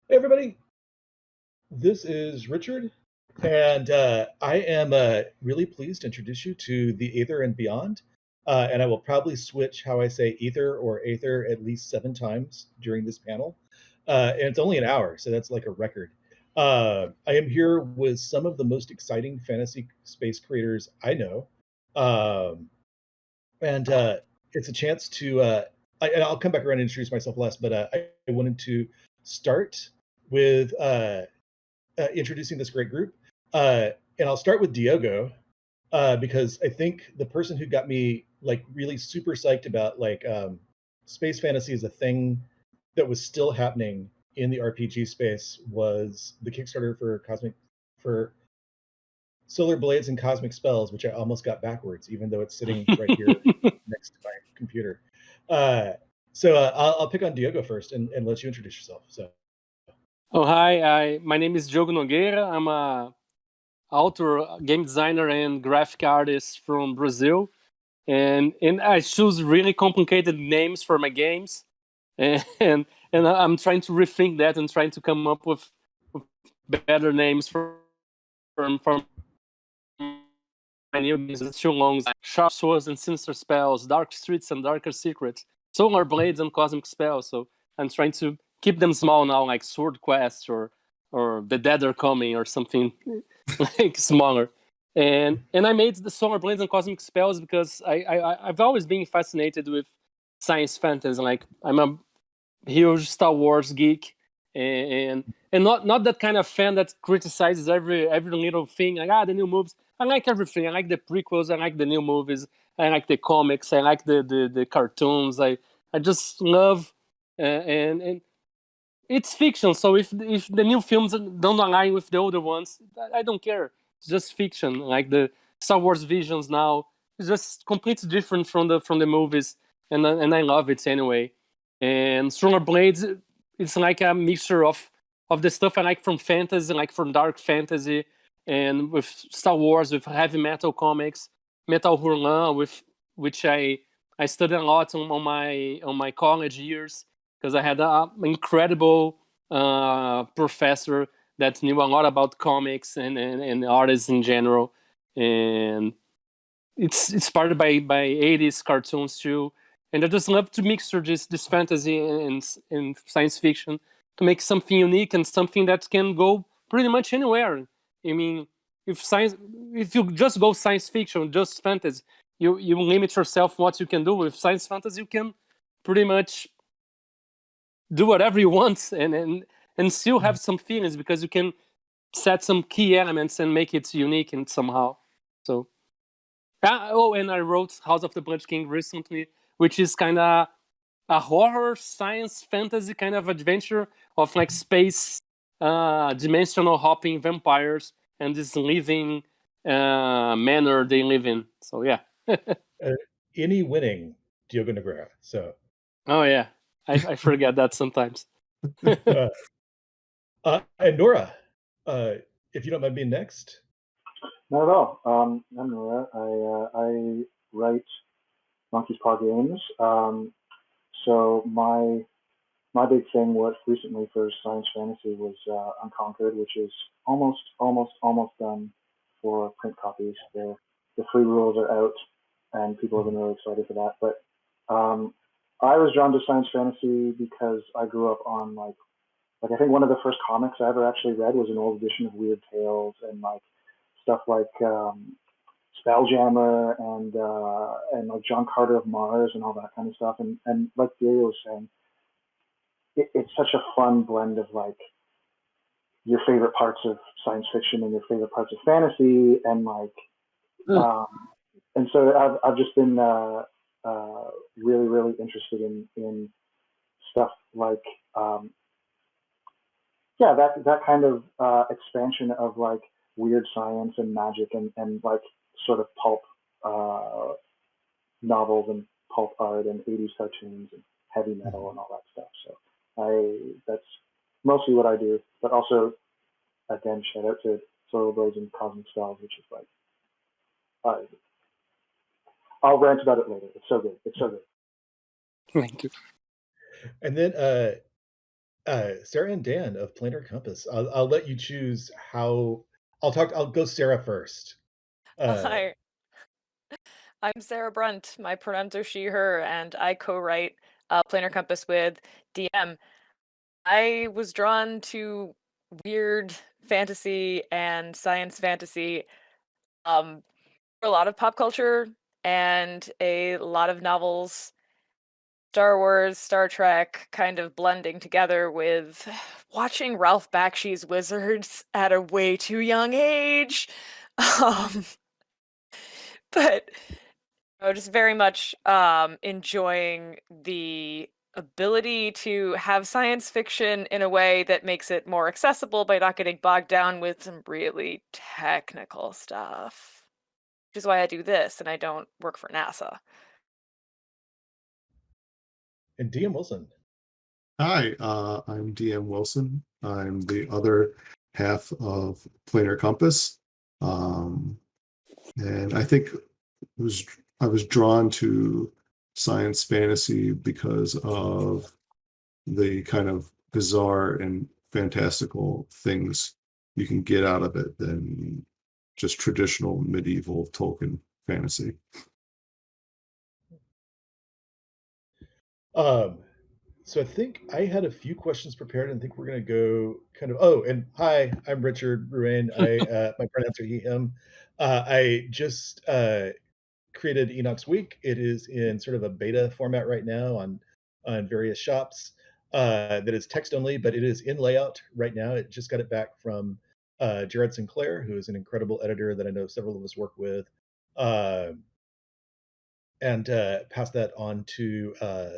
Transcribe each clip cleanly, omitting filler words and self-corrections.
Hey, everybody. This is Richard, and I am really pleased to introduce you to the Aether and Beyond. And I will probably switch how I say ether or aether at least 7 times during this panel. And it's only an hour, so that's like a record. I am here with some of the most exciting fantasy space creators I know. Um, and it's a chance to, and I'll come back around and introduce myself less, but I wanted to start with introducing this great group. And I'll start with Diogo because I think the person who got me like really super psyched about space fantasy as a thing that was still happening in the RPG space was the Kickstarter for Solar Blades and Cosmic Spells, which I almost got backwards, even though it's sitting right here next to my computer. Uh, so I'll pick on Diogo first and let you introduce yourself. So. Oh, hi. My name is Diogo Nogueira. I'm a author, game designer, and graphic artist from Brazil. And I choose really complicated names for my games. And I'm trying to rethink that and trying to come up with better names for my new games. It's too long. Sharp Swords and Sinister Spells, Dark Streets and Darker Secrets, Solar Blades and Cosmic Spells. So I'm trying to keep them small now, like Sword Quest or The Dead Are Coming or something like smaller. And I made the Solar Blades and Cosmic Spells because I've always been fascinated with science fantasy. Like I'm a huge Star Wars geek, and not that kind of fan that criticizes every little thing. Like the new movies. I like everything. I like the prequels. I like the new movies. I like the comics. I like the cartoons. I just love and it's fiction. So if the new films don't align with the older ones, I don't care. It's just fiction. Like the Star Wars Visions now, it's just completely different from the movies, and I love it anyway. And Stronger Blades, it's like a mixture of the stuff I like from fantasy, like from dark fantasy, and with Star Wars, with heavy metal comics, Metal Hurlan, with which I studied a lot on my college years because I had an incredible professor that knew a lot about comics and artists in general, and it's inspired by 80s cartoons too. And I just love to mixture this fantasy and science fiction to make something unique and something that can go pretty much anywhere. I mean, if you just go science fiction, just fantasy, you limit yourself what you can do. With science fantasy, you can pretty much do whatever you want and still have some feelings because you can set some key elements and make it unique and somehow. So and I wrote House of the Blood King recently, which is kind of a horror science fantasy kind of adventure of like space dimensional hopping vampires and this living manner they live in. So yeah. Any winning Diogo Nogueira. So, Oh yeah, I forget that sometimes. uh, and Nora, if you don't mind being next. Not at all. I'm Nora. I write Monkey's Paw Games. So my big thing was recently for science fantasy was Unconquered, which is almost done for print copies. The free rules are out, and people have been really excited for that. But I was drawn to science fantasy because I grew up on like I think one of the first comics I ever actually read was an old edition of Weird Tales and like stuff like Spelljammer and like John Carter of Mars and all that kind of stuff. And like Diogo was saying, it's such a fun blend of like your favorite parts of science fiction and your favorite parts of fantasy and like and so I've just been really interested in stuff like that kind of expansion of like weird science and magic and like sort of pulp novels and pulp art and 80s cartoons and heavy metal and all that stuff. So that's mostly what I do, but also again shout out to Solar Blades and Cosmic Spells, which is like I'll rant about it later. It's so good. It's so good. Thank you. And then Sarah and Dan of Planar Compass. I'll let you choose how. I'll go Sarah first. Uh, Hi, I'm Sarah Brunt. My pronouns are she, her, and I co-write Planar Compass with DM. I was drawn to weird fantasy and science fantasy, um, a lot of pop culture and a lot of novels, Star Wars, Star Trek, kind of blending together with watching Ralph Bakshi's Wizards at a way too young age. Um, but just very much enjoying the ability to have science fiction in a way that makes it more accessible by not getting bogged down with some really technical stuff. Which is why I do this and I don't work for NASA. and DM Wilson. Hi, I'm DM Wilson. I'm the other half of Planar Compass. And I think I was drawn to science fantasy because of the kind of bizarre and fantastical things you can get out of it than just traditional medieval Tolkien fantasy. Um, so I think I had a few questions prepared, and I think we're going to go kind of. Oh, and hi, I'm Richard Ruane. My pronouns are he, him. I just created Enoch's Week. It is in sort of a beta format right now on various shops. That is text only, but it is in layout right now. It just got it back from Jared Sinclair, who is an incredible editor that I know several of us work with. Uh, and pass that on to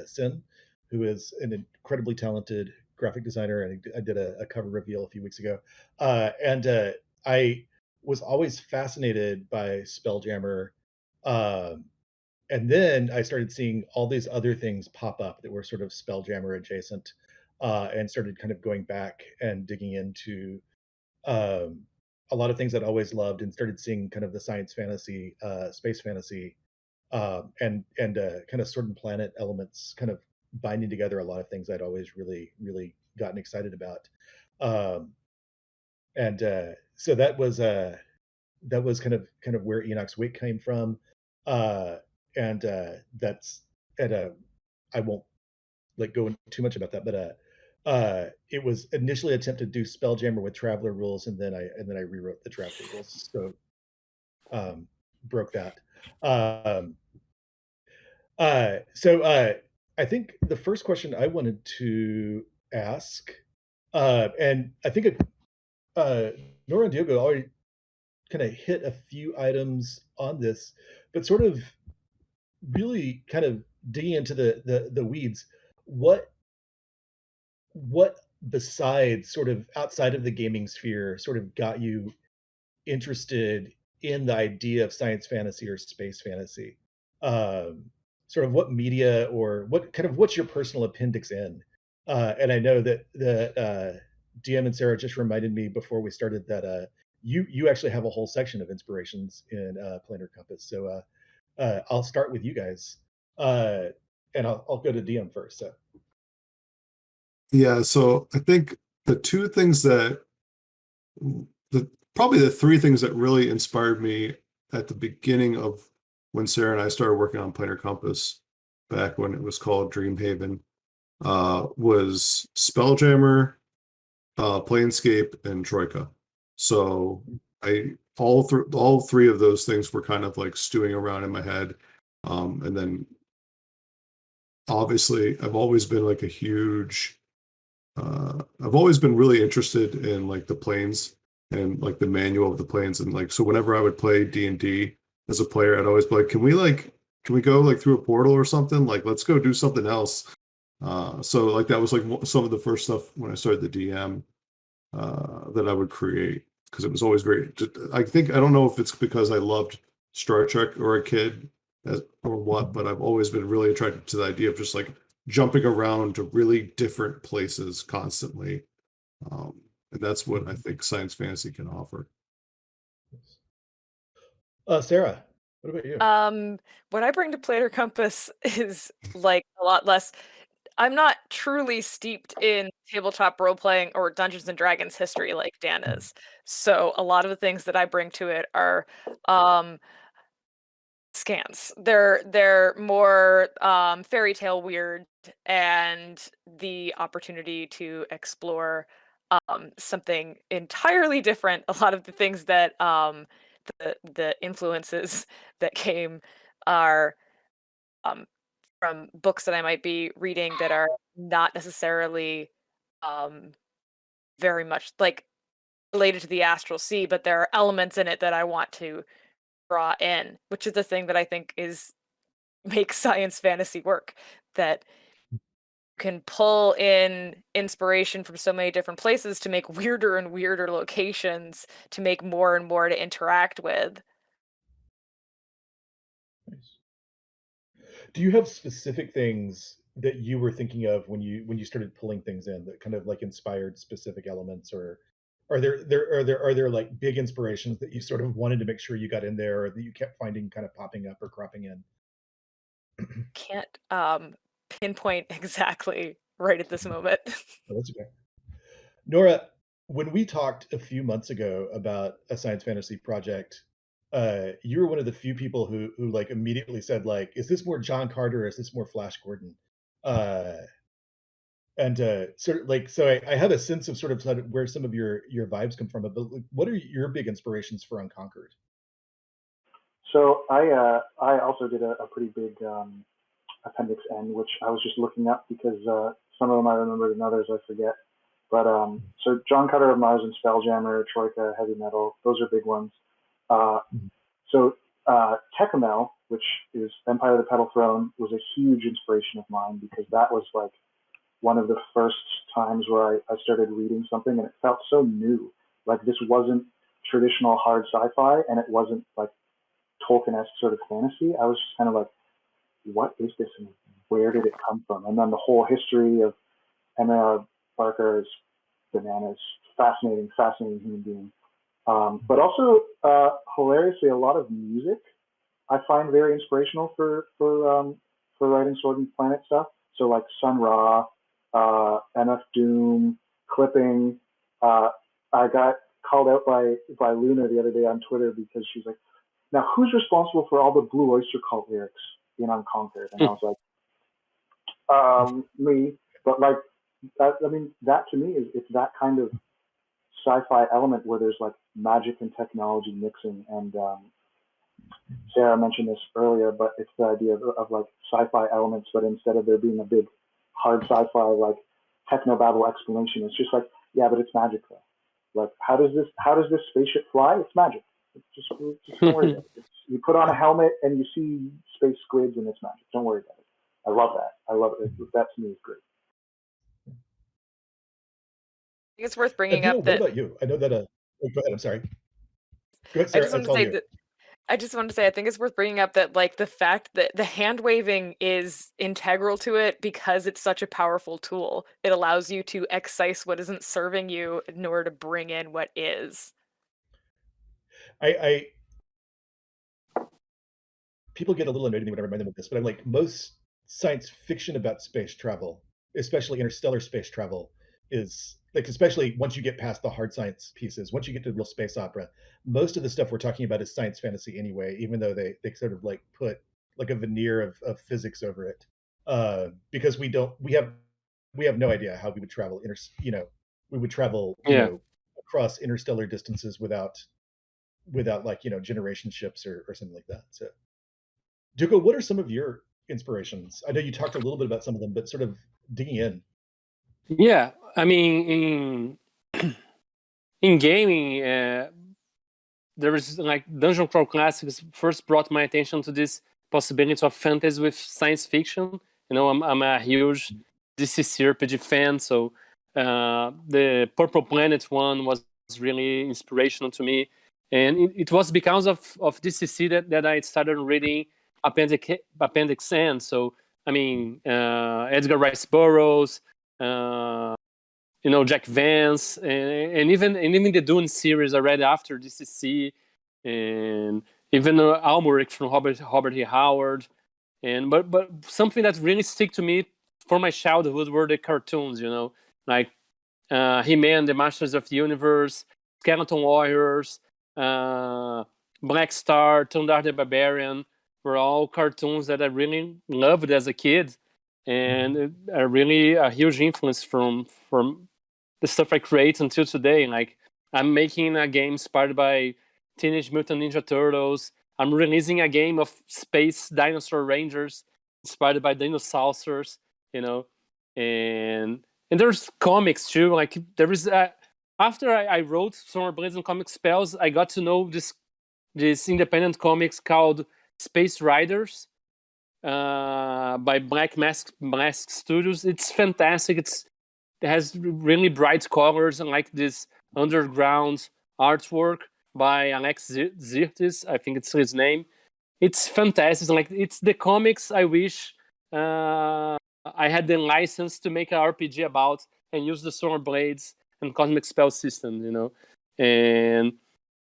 Sin, who is an incredibly talented graphic designer. And I did a cover reveal a few weeks ago. And I was always fascinated by Spelljammer. Um, and then I started seeing all these other things pop up that were sort of Spelljammer adjacent, and started kind of going back and digging into um, a lot of things I'd always loved, and started seeing kind of the science fantasy, space fantasy, and kind of Sword and Planet elements, kind of binding together a lot of things I'd always really gotten excited about. Um, and So that was kind of where Enoch's Wake came from, and that's at a I won't like go into too much about that, but it was initially attempted to do Spelljammer with Traveler rules, and then I rewrote the Traveler rules, so broke that. Um, I think the first question I wanted to ask, and I think uh, Nora and Diogo already kind of hit a few items on this, but sort of really kind of digging into the weeds. What what besides sort of outside of the gaming sphere sort of got you interested in the idea of science fantasy or space fantasy? Um, Sort of what media or what's your personal appendix in? And I know that DM and Sarah just reminded me before we started that you actually have a whole section of inspirations in Planar Compass. So I'll start with you guys, and I'll go to DM first. So Yeah, so I think the two things that probably the three things that really inspired me at the beginning of when Sarah and I started working on Planar Compass back when it was called Dreamhaven was Spelljammer, Planescape, and Troika. So I all three of those things were kind of like stewing around in my head. And then obviously I've always been like a huge I've always been really interested in like the planes and like the manual of the planes, and like so whenever I would play D&D as a player, I'd always be like, can we go like through a portal or something? Like let's go do something else. So like that was like some of the first stuff when I started the DM that I would create, because it was always very. I think I don't know if it's because I loved Star Trek or a kid or what, but I've always been really attracted to the idea of just like jumping around to really different places constantly. And that's what I think science fantasy can offer. Sarah, what about you? What I bring to Planar Compass is like a lot less. I'm not truly steeped in tabletop role playing or Dungeons and Dragons history like Dan is. So a lot of the things that I bring to it are scans. They're more fairy tale weird, and the opportunity to explore something entirely different. A lot of the things that the influences that came are um, from books that I might be reading that are not necessarily um, very much like related to the astral sea, but there are elements in it that I want to draw in, which is the thing that I think is makes science fantasy work. That can pull in inspiration from so many different places to make weirder and weirder locations to make more and more to interact with. Nice. Do you have specific things that you were thinking of when you started pulling things in that kind of like inspired specific elements, or are there like big inspirations that you sort of wanted to make sure you got in there, or that you kept finding kind of popping up or cropping in? Can't pinpoint exactly right at this moment. Oh, that's okay. Nora, when we talked a few months ago about a science fantasy project, you were one of the few people who like immediately said like, "Is this more John Carter or is this more Flash Gordon?" Uh, and sort of like, so I have a sense of sort of where some of your vibes come from. But like, what are your big inspirations for Unconquered? So I also did a pretty big Appendix N, which I was just looking up because some of them I remembered and others I forget. But so John Cutter of Mars and Spelljammer, Troika, Heavy Metal, those are big ones. Uh, Mhm. so Tecumel, which is Empire of the Petal Throne, was a huge inspiration of mine because that was like one of the first times where I started reading something and it felt so new. Like this wasn't traditional hard sci-fi and it wasn't like Tolkien-esque sort of fantasy. I was just kind of like, what is this and where did it come from? And then the whole history of M.A.R. Barker is bananas. Fascinating, fascinating human being. But also, hilariously, a lot of music I find very inspirational for writing Sword and Planet stuff. So like Sun Ra, MF Doom, Clipping. I got called out by Luna the other day on Twitter because she's like, "Now who's responsible for all the Blue Oyster Cult lyrics in Unconquered?" And I was like, me. But like, I mean, that to me is it's that kind of sci-fi element where there's like magic and technology mixing. And Sarah mentioned this earlier, but it's the idea of like sci-fi elements, but instead of there being a big hard sci-fi like technobabble explanation, it's just like, yeah, but it's magic though. Like, how does this spaceship fly? It's magic. It's just don't worry about it. You put on a helmet and you see space squids and it's magic. Don't worry about it. I love that. I love it. That to me is great. I think it's worth And bringing Dino, up what that about you? I know that. Oh, go ahead. I'm sorry. Go ahead, I Sarah. just I want was to all say you. that I just wanted to say I think it's worth bringing up that like the fact that the hand waving is integral to it because it's such a powerful tool. It allows you to excise what isn't serving you in order to bring in what is. I People get a little annoyed at me when I remind them of this, but I'm like, most science fiction about space travel, especially interstellar space travel, is like, especially once you get past the hard science pieces, once you get to real space opera, most of the stuff we're talking about is science fantasy anyway, even though they sort of like put like a veneer of physics over it. Because we have no idea how we would travel we would travel, Yeah. across interstellar distances without like, generation ships or something like that. So Duko, what are some of your inspirations? I know you talked a little bit about some of them, but sort of digging in. Yeah. I mean, in gaming, there was like Dungeon Crawl Classics first brought my attention to this possibility of fantasy with science fiction. I'm a huge DCC RPG fan, so the Purple Planet one was really inspirational to me, and it was because of DCC that I started reading Appendix N. So I mean, Edgar Rice Burroughs. Jack Vance, and even the Dune series I read after DCC, and even Almoric from Robert E. Howard, but something that really stick to me for my childhood were the cartoons, like He-Man, the Masters of the Universe, Skeleton Warriors, Black Star, Thundar the Barbarian were all cartoons that I really loved as a kid, and are really a huge influence from the stuff I create until today. Like I'm making a game inspired by Teenage Mutant Ninja Turtles. I'm releasing a game of space dinosaur rangers inspired by dinosaurs, and there's comics too. Like there is after I wrote Solar Blades and Comic Spells, I got to know this independent comics called Space Riders by Black Mask Studios. It's fantastic. It has really bright colors and like this underground artwork by Alex Zirtis. I think it's his name. It's fantastic. Like it's the comics I wish I had the license to make an RPG about and use the Solar Blades and Cosmic Spell system,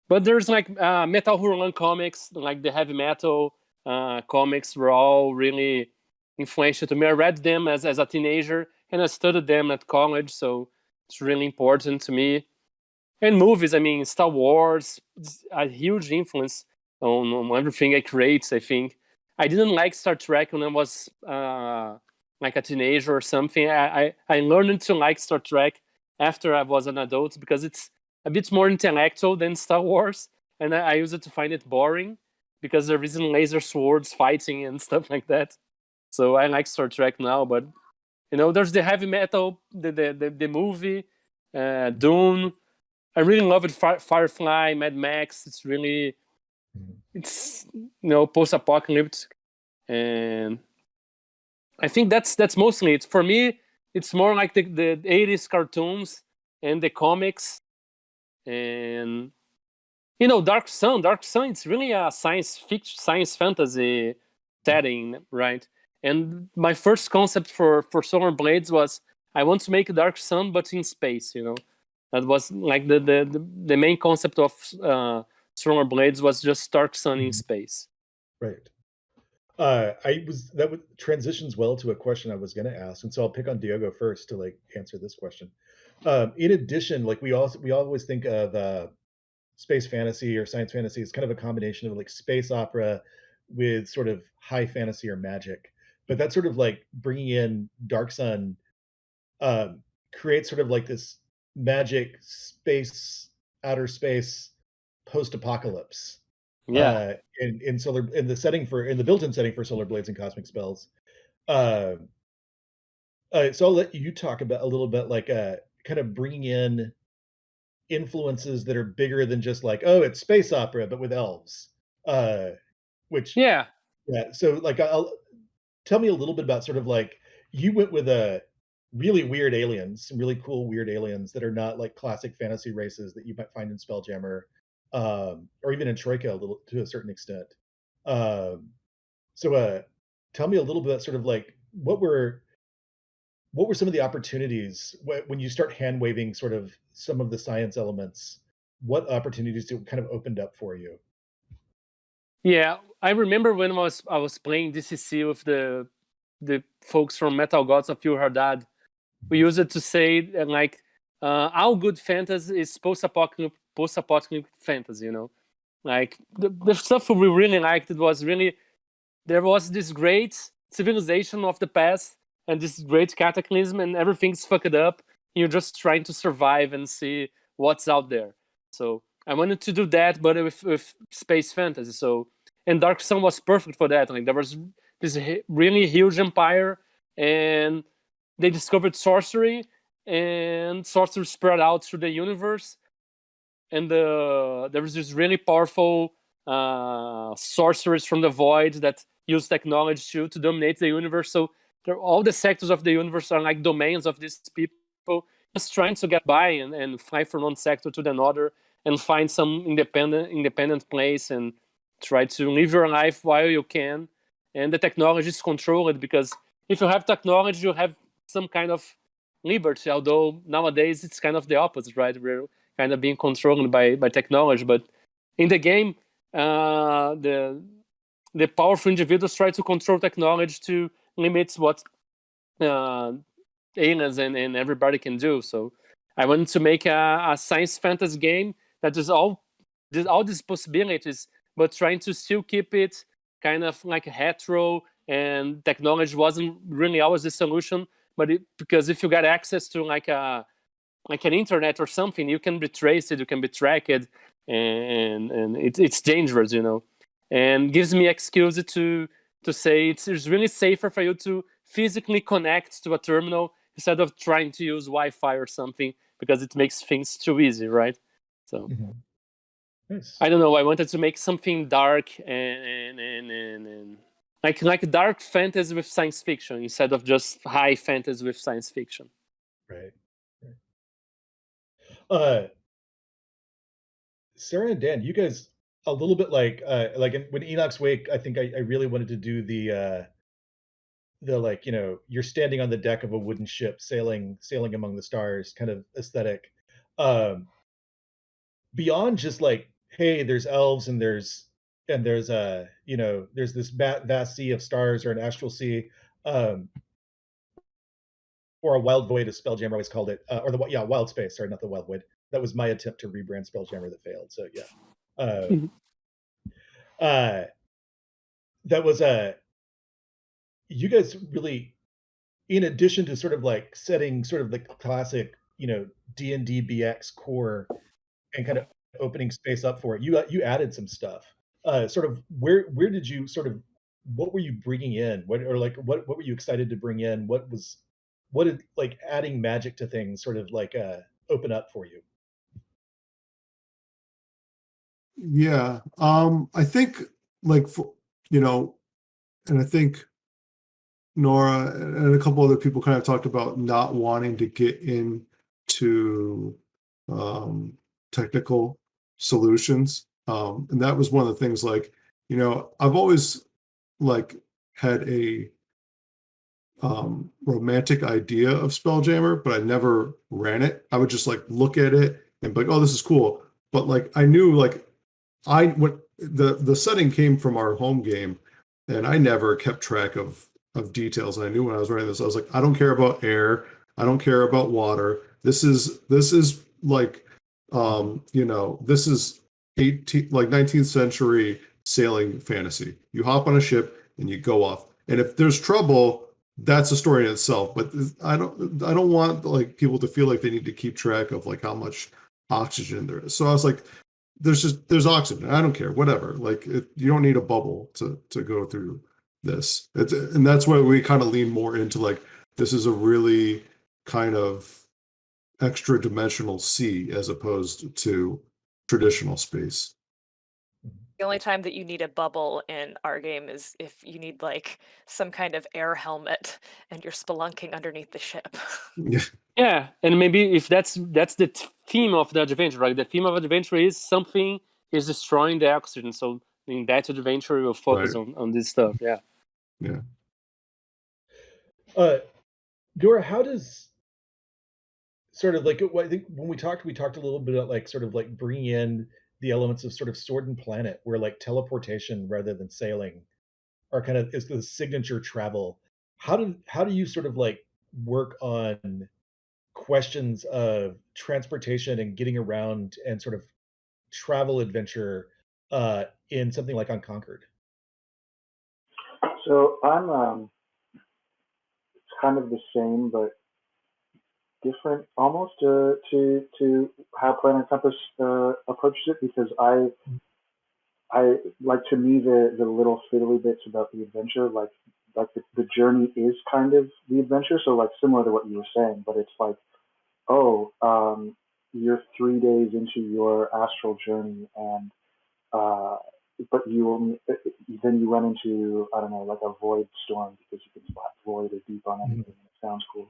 but there's like Metal Hurlan comics, like the heavy metal comics were all really influential to me. I read them as a teenager and I studied them at college, so it's really important to me. And movies, I mean, Star Wars, it's a huge influence on everything I create, I think. I didn't like Star Trek when I was like a teenager or something. I learned to like Star Trek after I was an adult because it's a bit more intellectual than Star Wars, and I used to find it boring because there isn't laser swords fighting and stuff like that. So I like Star Trek now, but there's the heavy metal, the movie, Dune. I really love it. Firefly, Mad Max. It's post-apocalyptic, and I think that's mostly it. For me, it's more like the 80s cartoons and the comics, and Dark Sun. It's really a science fantasy setting, right? And my first concept for Solar Blades was I want to make Dark Sun but in space. That was like the main concept of Solar Blades was just Dark Sun in space. Right. That transitions well to a question I was going to ask, and so I'll pick on Diogo first to like answer this question. In addition, like we always think of space fantasy or science fantasy as kind of a combination of like space opera with sort of high fantasy or magic, but that sort of like bringing in Dark Sun creates sort of like this magic outer space post-apocalypse. Yeah. In the built-in setting for Solar Blades and Cosmic Spells. So I'll let you talk about a little bit like kind of bringing in influences that are bigger than just like, oh, it's space opera but with elves. So like tell me a little bit about sort of like you went with a really weird aliens, some really cool weird aliens that are not like classic fantasy races that you might find in Spelljammer. Or even in Troika a little to a certain extent. So tell me a little bit sort of like what were some of the opportunities when you start hand waving sort of some of the science elements? What opportunities kind of opened up for you? Yeah, I remember when I was playing DCC with the folks from Metal Gods of Pure Hardad. We used it to say like all good fantasy is post-apocalyptic fantasy, like the stuff we really liked. It was really there was this great civilization of the past and this great cataclysm, and everything's fucked up. You're just trying to survive and see what's out there. So I wanted to do that, but with space fantasy. So and Dark Sun was perfect for that. Like there was this really huge empire, and they discovered sorcery, and sorcery spread out through the universe. And there was this really powerful sorcerers from the void that use technology to dominate the universe. So all the sectors of the universe are like domains of these people just trying to get by and fly from one sector to another and find some independent place and try to live your life while you can. And the technology is controlled, because if you have technology, you have some kind of liberty, although nowadays it's kind of the opposite, right? We're kind of being controlled by technology. But in the game, the powerful individuals try to control technology to limit what aliens and everybody can do. So I wanted to make a science fantasy game that is all these possibilities, but trying to still keep it kind of like retro, and technology wasn't really always the solution. But because if you got access to like an internet or something, you can retrace it, you can be tracked, and it's dangerous, and gives me excuse to say it's really safer for you to physically connect to a terminal instead of trying to use Wi-Fi or something, because it makes things too easy, right? So Nice. I don't know. I wanted to make something dark and like dark fantasy with science fiction instead of just high fantasy with science fiction. Right. Sarah and Dan, you guys a little bit like when Enoch's Wake, I think I really wanted to do the like, you're standing on the deck of a wooden ship sailing among the stars kind of aesthetic. Beyond just like, hey, there's elves and there's there's this vast sea of stars or an astral sea, um, or a wild void, as Spelljammer always called it, or wild space. Sorry, not the wild void. That was my attempt to rebrand Spelljammer that failed. So yeah, uh, that was you guys really, in addition to sort of like setting sort of the classic, D&D BX core and kind of opening space up for it, you added some stuff. Sort of where did you sort of, what were you bringing in? What were you excited to bring in? What did like adding magic to things sort of like open up for you? Yeah. I think like and I think Nora and a couple other people kind of talked about not wanting to get into technical solutions. And that was one of the things, like, I've always like had a romantic idea of Spelljammer, but I never ran it. I would just like look at it and be like, oh, this is cool. But like I knew like when the setting came from our home game, and I never kept track of details. And I knew when I was writing this, I was like, I don't care about air, I don't care about water. This is like this is 19th century sailing fantasy. You hop on a ship and you go off. And if there's trouble, that's a story in itself. But I don't want like people to feel like they need to keep track of like how much oxygen there is. So I was like, there's oxygen. I don't care, whatever. Like you don't need a bubble to go through this. And that's why we kind of lean more into like, this is a really kind of extra dimensional sea as opposed to traditional space. The only time that you need a bubble in our game is if you need like some kind of air helmet and you're spelunking underneath the ship. Yeah. Yeah, and maybe if that's the theme of the adventure, right? The theme of adventure is something is destroying the oxygen. So in that adventure, we'll focus on this stuff. Yeah. Yeah. Dora, how does sort of like, I think when we talked a little bit about like sort of like bringing in the elements of sort of Sword and Planet, where like teleportation rather than sailing are kind of is the signature travel. How do you sort of like work on questions of transportation and getting around and sort of travel adventure in something like Unconquered? So I'm it's kind of the same but different almost to how Planet Compass approaches it, because I like, to me, the little fiddly bits about the adventure, like the journey is kind of the adventure. So like similar to what you were saying, but it's like, oh, you're 3 days into your astral journey, and but then you run into, I don't know, like a void storm, because you can spot void or deep on anything, and it sounds cool.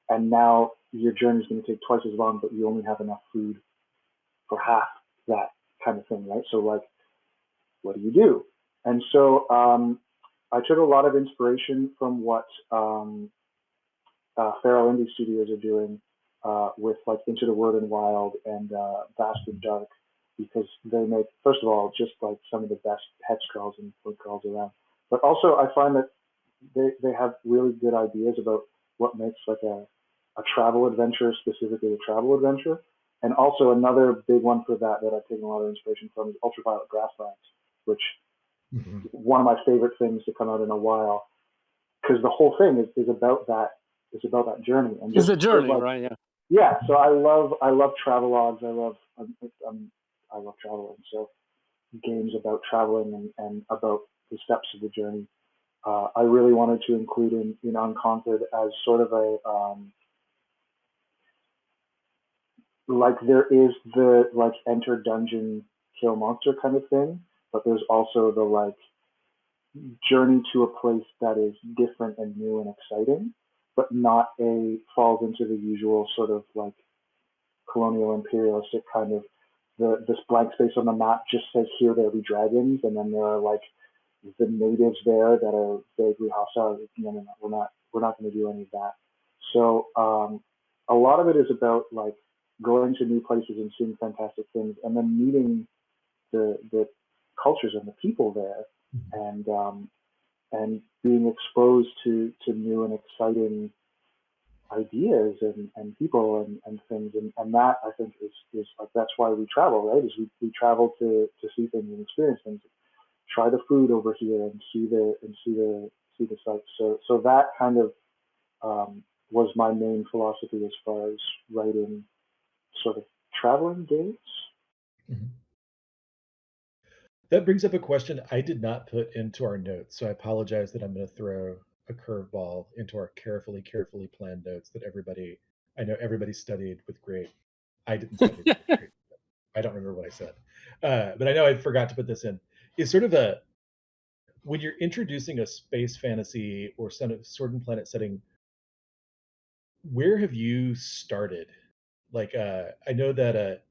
And now your journey is going to take twice as long, but you only have enough food for half that kind of thing, right? So like, what do you do? And so I took a lot of inspiration from what Feral Indie Studios are doing with like Into the Word and Wild and Vast and Dark, because they make, first of all, just like some of the best hex crawls and foot crawls around. But also I find that they have really good ideas about what makes like a travel adventure, specifically a travel adventure. And also another big one for that I've taken a lot of inspiration from is Ultraviolet Grasslands, which one of my favorite things to come out in a while, because the whole thing is about that journey and It's just a journey, like, right? Yeah. yeah. So I love travelogues. I love traveling. So games about traveling and about the steps of the journey. I really wanted to include in Unconquered as sort of a like there is the like enter dungeon kill monster kind of thing, but there's also the like journey to a place that is different and new and exciting, but not falls into the usual sort of like colonial imperialistic kind of this blank space on the map just says here there be dragons, and then there are like the natives there that are vaguely hostile. No, we're not going to do any of that. So a lot of it is about like going to new places and seeing fantastic things, and then meeting the cultures and the people there, and being exposed to new and exciting ideas and people and things, and that I think is like that's why we travel, right? Is we travel to see things and experience things, try the food over here and see the sights. So that kind of was my main philosophy as far as writing sort of traveling games. That brings up a question I did not put into our notes, so I apologize that I'm going to throw a curveball into our carefully planned notes that I know everybody studied with great. I didn't study with great. I don't remember what I said, but I know I forgot to put this in. Is sort of when you're introducing a space fantasy or some sword and planet setting, where have you started? Like, I know that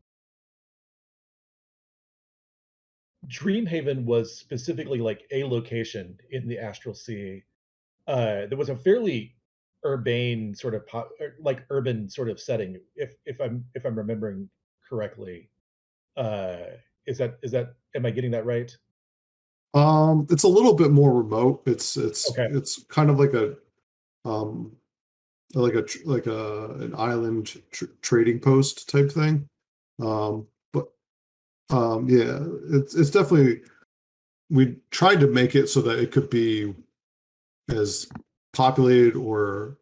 Dreamhaven was specifically like a location in the Astral Sea. There was a fairly urbane sort of like urban sort of setting, if I'm remembering correctly. Is that am I getting that right? It's a little bit more remote. It's Okay. it's kind of like a an island trading post type thing. But yeah, it's definitely, we tried to make it so that it could be as populated or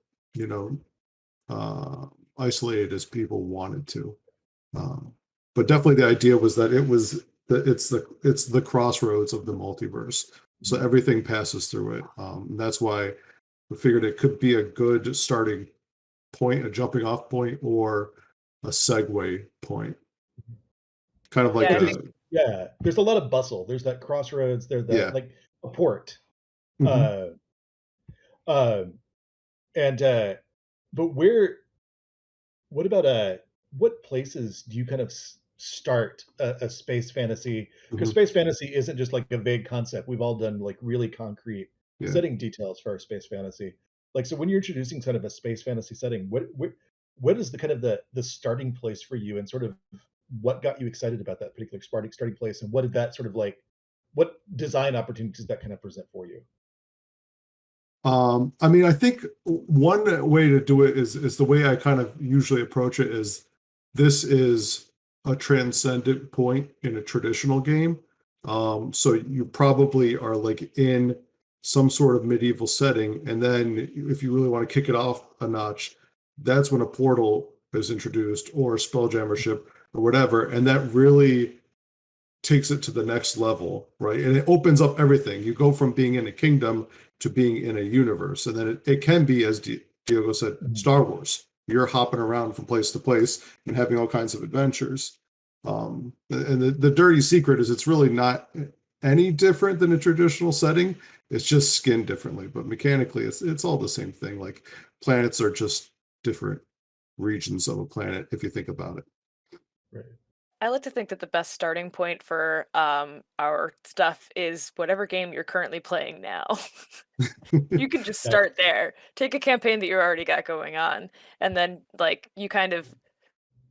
isolated as people wanted to. But definitely the idea was that it's the crossroads of the multiverse, so everything passes through it. That's why we figured it could be a good starting point, a jumping off point, or a segue point. Kind of like there's a lot of bustle. There's that crossroads. There's that like a port. Mm-hmm. And but what about what places do you kind of start a space fantasy? Because space fantasy isn't just like a vague concept. We've all done like really concrete setting details for our space fantasy. Like, so when you're introducing kind of a space fantasy setting, what is the kind of the starting place for you, and sort of what got you excited about that particular starting place, and what did that sort of like, what design opportunities that kind of present for you? I mean, I think one way to do it is the way I kind of usually approach it is, this is a transcendent point in a traditional game. So you probably are like in some sort of medieval setting, and then if you really want to kick it off a notch, that's when a portal is introduced, or a Spelljammer ship or whatever, and that really takes it to the next level, right? And it opens up everything. You go from being in a kingdom to being in a universe, and then it can be, as Diogo said, Star Wars. You're hopping around from place to place and having all kinds of adventures. And the dirty secret is, it's really not any different than a traditional setting. It's just skinned differently, but mechanically it's all the same thing. Like, planets are just different regions of a planet, if you think about it. Right. I like to think that the best starting point for our stuff is whatever game you're currently playing now. You can just start there. Take a campaign that you already got going on, and then like you kind of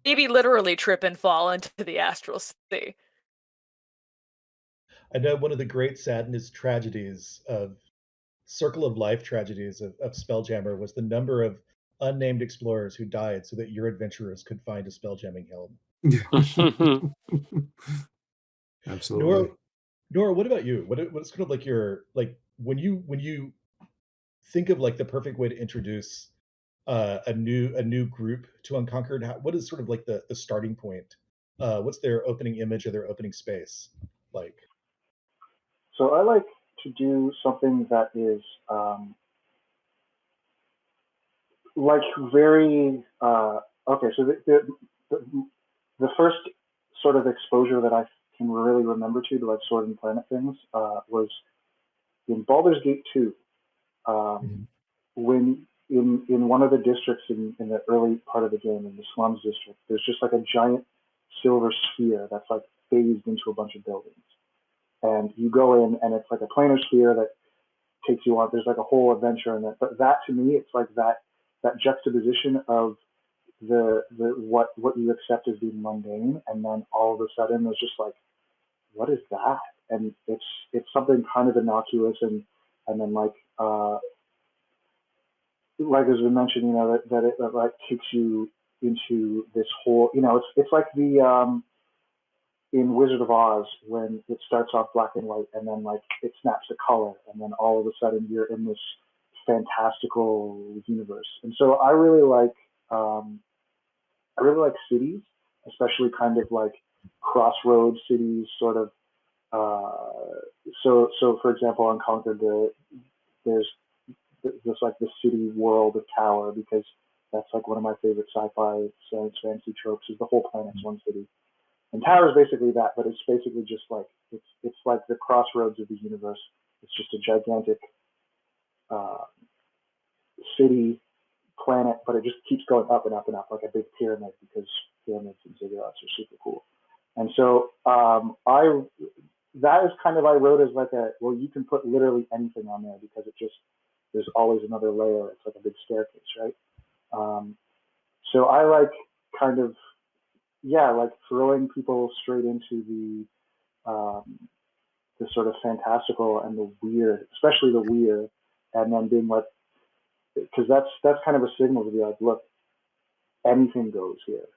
maybe literally trip and fall into the astral sea. I know one of the great sadness tragedies of circle of life tragedies of Spelljammer was the number of unnamed explorers who died so that your adventurers could find a spelljamming helm. Absolutely. Nora, what about you? What's kind of like your like when you think of like the perfect way to introduce a new group to Unconquered? What is sort of like the starting point? What's their opening image or their opening space like? So I like to do something that is like very okay. So the first sort of exposure that I can really remember to like Sword and Planet things was in Baldur's Gate 2, when in one of the districts in the early part of the game, in the slums district, there's just like a giant silver sphere that's like phased into a bunch of buildings. And you go in and it's like a planar sphere that takes you on. There's like a whole adventure in it. But that to me, it's like that juxtaposition of the what you accept as being mundane, and then all of a sudden there's just like, what is that? And it's something kind of innocuous, and then like as we mentioned, you know, that it like takes you into this whole, you know, it's like the in Wizard of Oz when it starts off black and white and then like it snaps to color and then all of a sudden you're in this fantastical universe. And so I really like cities, especially kind of like crossroads cities, sort of. So for example, on Conquered, there's like the city world of Tower, because that's like one of my favorite sci-fi science fantasy tropes, is the whole planet's one city. And Tower is basically that, but it's basically just like it's like the crossroads of the universe. It's just a gigantic city planet, but it just keeps going up and up and up like a big pyramid, because pyramids and ziggurats are super cool. And so that is kind of, I wrote as like well, you can put literally anything on there because there's always another layer. It's like a big staircase, right? So I like kind of, like throwing people straight into the sort of fantastical and the weird, especially the weird, and then being like, because that's kind of a signal to be like, look, anything goes here.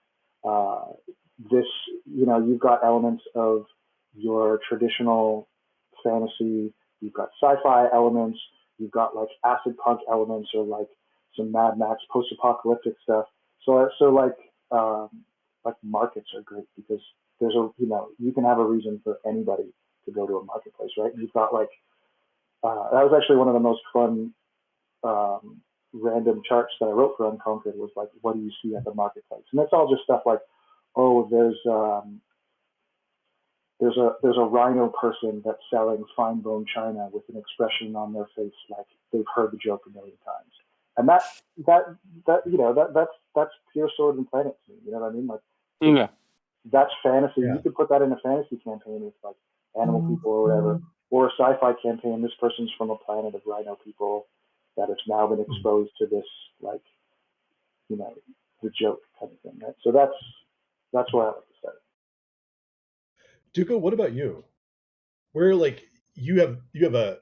This, you know, you've got elements of your traditional fantasy, you've got sci-fi elements, you've got like acid punk elements, or like some Mad Max post-apocalyptic stuff. So like markets are great because there's you can have a reason for anybody to go to a marketplace, right? And you've got like that was actually one of the most fun random charts that I wrote for Unconquered, was like, what do you see at the marketplace? And that's all just stuff like, oh, there's a rhino person that's selling fine bone china with an expression on their face like they've heard the joke a million times. And that's pure Sword and Planet to me. You know what I mean? Like, that's fantasy. Yeah. You could put that in a fantasy campaign with like animal people or whatever, or a sci-fi campaign. This person's from a planet of rhino people that has now been exposed to this, like, you know, the joke kind of thing. Right? So that's where I like to start. Diogo, what about you? Where like you have a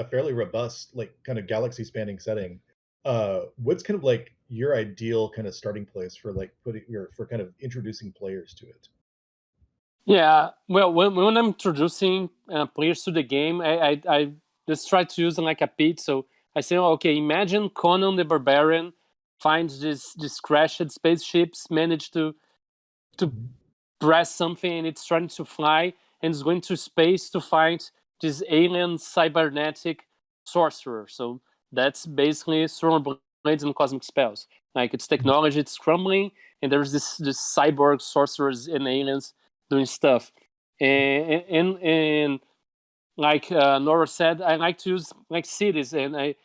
fairly robust, like, kind of galaxy spanning setting. What's kind of like your ideal kind of starting place for like for kind of introducing players to it? Yeah, well, when I'm introducing players to the game, I just try to use like a pitch. So I say, okay, imagine Conan the Barbarian finds this crashed spaceships, manage to press something, and it's trying to fly, and it's going to space to find this alien cybernetic sorcerer. So that's basically Sword Blades and Cosmic Spells. Like, it's technology, it's crumbling, and there's this cyborg sorcerers and aliens doing stuff. And like Nora said, I like to use like cities, and I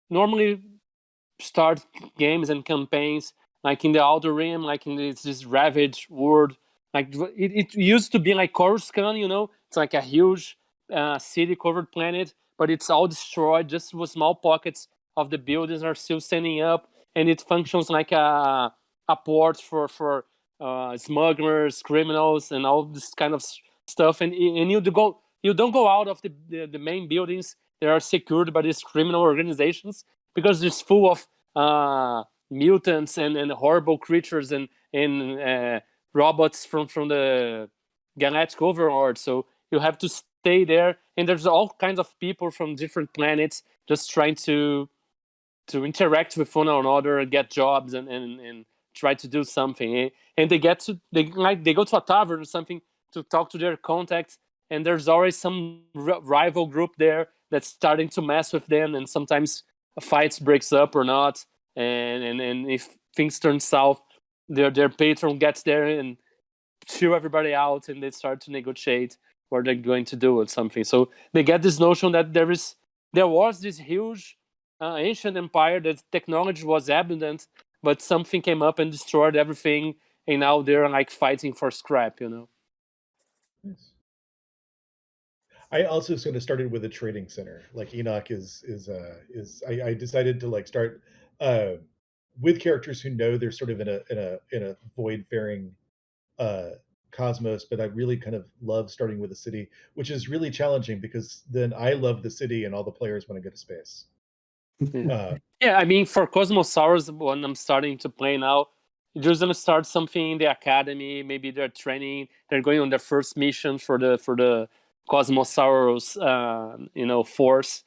normally start games and campaigns like in the Outer Rim, like in this ravaged world. Like it used to be like Coruscant, you know, it's like a huge city-covered planet, but it's all destroyed. Just small pockets of the buildings are still standing up, and it functions like a port for smugglers, criminals, and all this kind of stuff. And you don't go out of the main buildings, they are secured by these criminal organizations because it's full of mutants and horrible creatures and robots from the galactic overlord. So you have to stay there, and there's all kinds of people from different planets just trying to interact with one another, get jobs, and try to do something. And they go to a tavern or something to talk to their contacts, and there's always some rival group there that's starting to mess with them, and sometimes a fight breaks up or not, and if things turn south, their patron gets there and chew everybody out, and they start to negotiate what they're going to do or something. So they get this notion that there was this huge ancient empire that technology was abundant, but something came up and destroyed everything, and now they're like fighting for scrap, you know. Yes. I also sort of started with a trading center. Like Enoch is I decided to like start with characters who know they're sort of in a void faring cosmos, but I really kind of love starting with a city, which is really challenging because then I love the city and all the players want to go to space. Yeah, I mean, for Cosmosaurus, when I'm starting to play now, you're just gonna start something in the academy. Maybe they're training. They're going on their first mission for the Cosmosaurus, force,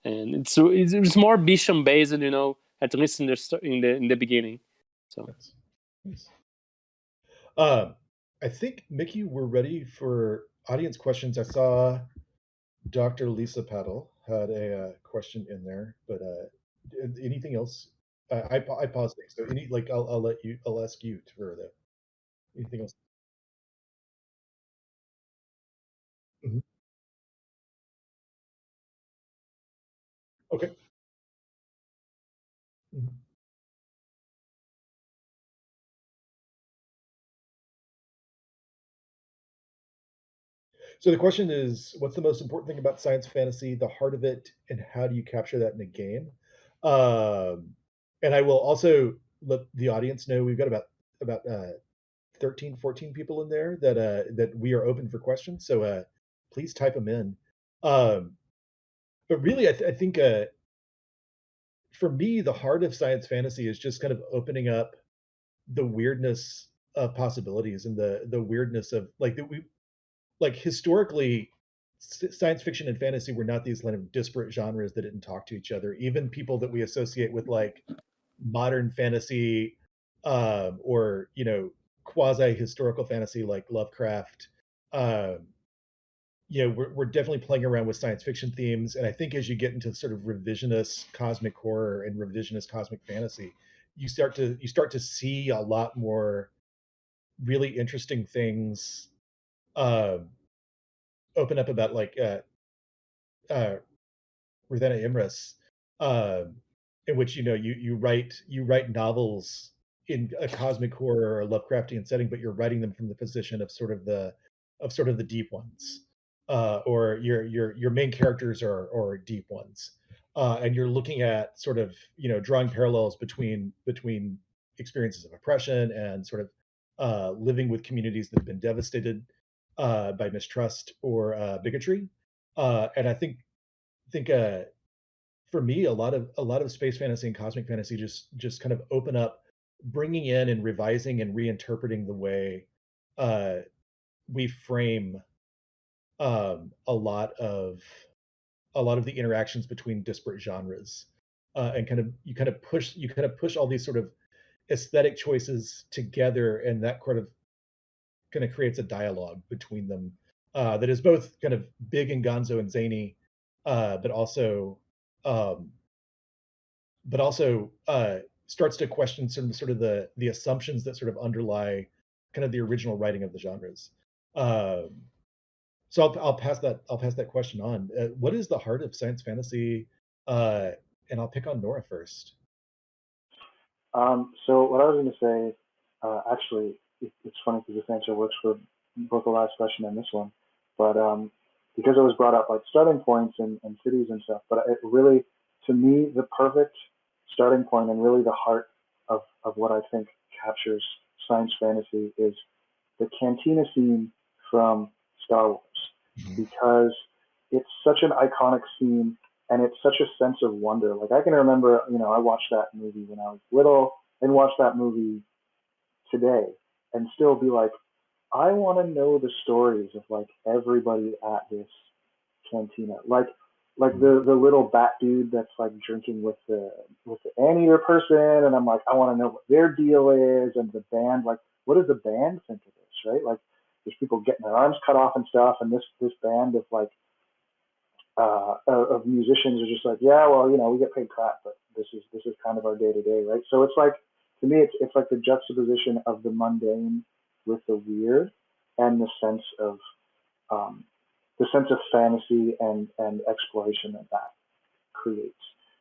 and it's more mission based, at least in the beginning. So. Nice. I think Mickey, we're ready for audience questions. I saw Dr. Lisa Paddle had a question in there, but anything else? I paused things. So I'll ask you for the anything else. Mhm. Okay. Mhm. So the question is, what's the most important thing about science fantasy, the heart of it, and how do you capture that in a game? And I will also let the audience know we've got about 13, 14 people in there that we are open for questions. So please type them in. But really, I think for me, the heart of science fantasy is just kind of opening up the weirdness of possibilities and the weirdness of like historically science fiction and fantasy were not these kind of disparate genres that didn't talk to each other. Even people that we associate with like modern fantasy or quasi historical fantasy like Lovecraft, um, we're definitely playing around with science fiction themes. And I think as you get into sort of revisionist cosmic horror and revisionist cosmic fantasy, you start to see a lot more really interesting things uh, open up about like uh, Ruane Imris, um, in which you write novels in a cosmic horror or Lovecraftian setting, but you're writing them from the position of sort of the deep ones, or your main characters are deep ones, and you're looking at sort of drawing parallels between experiences of oppression and sort of living with communities that have been devastated by mistrust or bigotry, and I think for me a lot of space fantasy and cosmic fantasy just kind of open up bringing in and revising and reinterpreting the way uh, we frame a lot of the interactions between disparate genres, and you kind of push all these sort of aesthetic choices together, and that kind of creates a dialogue between them that is both kind of big and gonzo and zany, but also um, starts to question sort of the assumptions that sort of underlie kind of the original writing of the genres. Um, so I'll pass that question on. What is the heart of science fantasy? Uh, and I'll pick on Nora first. So what I was going to say, actually, it's funny because this answer works for both the last question and this one, but because it was brought up like starting points and cities and stuff, but it really, to me, the perfect starting point and really the heart of what I think captures science fantasy is the cantina scene from Star Wars, because it's such an iconic scene and it's such a sense of wonder. Like I can remember, I watched that movie when I was little, and watch that movie today, and still be like, I want to know the stories of like everybody at this cantina, like the little bat dude that's like drinking with the anteater person, and I'm like, I want to know what their deal is, and the band, like, what does the band think of this, right? Like, there's people getting their arms cut off and stuff, and this band of like of musicians are just like, yeah, well, we get paid crap, but this is kind of our day to day, right? So it's like, to me, it's like the juxtaposition of the mundane with the weird, and um, the sense of fantasy and exploration that creates,